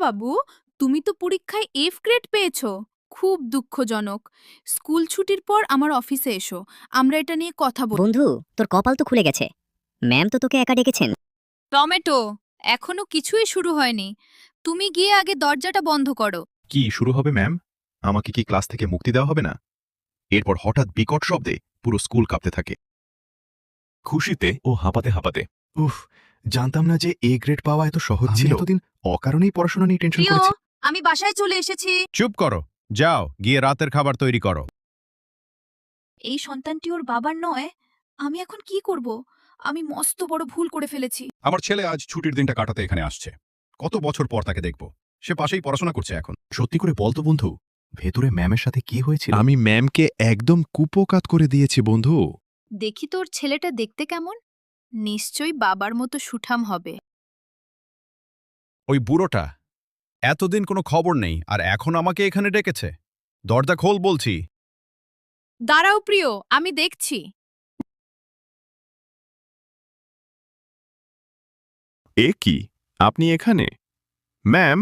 বাবু, তুমি তো পরীক্ষায় এফ গ্রেড পেয়েছো। খুব দুঃখজনক। স্কুল ছুটির পর আমার অফিসে এসো, আমরা এটা নিয়ে কথা বলবো। বন্ধু, তোর কপাল তো খুলে গেছে। ম্যাম তো তোকে একা ডেকেছেন। টমেটো, এখনো কিছুই শুরু হয়নি। তুমি গিয়ে আগে দরজাটা বন্ধ করো। কি শুরু হবে ম্যাম? আমাকে কি ক্লাস থেকে মুক্তি দেওয়া হবে না? এরপর হঠাৎ বিকট শব্দে পুরো স্কুল কাঁপতে থাকে, খুশিতে ও হাঁপাতে হাঁপাতে। উফ, জানতাম না যে এ গ্রেড পাওয়া এত সহজ ছিল। এতদিন অকারণেই পড়াশোনা নিয়ে টেনশন প্রিয়, করেছি। আমি বাসায় চলে এসেছি। চুপ করো, যাও গিয়ে রাতের খাবার তৈরি করো। এই সন্তানটি ওর বাবার নয়। আমি এখন কি করব? আমি মস্ত বড় ভুল করে ফেলেছি। আমার ছেলে আজ ছুটির দিনটা কাটাতে এখানে আসছে। কত বছর পর তাকে দেখব। সে পাশেই পড়াশোনা করছে এখন। সত্যি করে বলতো বন্ধু, ভেতরে ম্যামের সাথে কি হয়েছিল? আমি ম্যামকে একদম কুপোকাত করে দিয়েছি বন্ধু। দেখি তোর ছেলেটা দেখতে কেমন। নিশ্চয়ই বাবার মতো সুঠাম হবে। ওই বুড়োটা, এতদিন কোনো খবর নেই আর এখন আমাকে এখানে ডেকেছে। দরজা খোল বলছি। দাঁড়াও প্রিয়, আমি দেখছি। এ কি, আপনি এখানে? ম্যাম,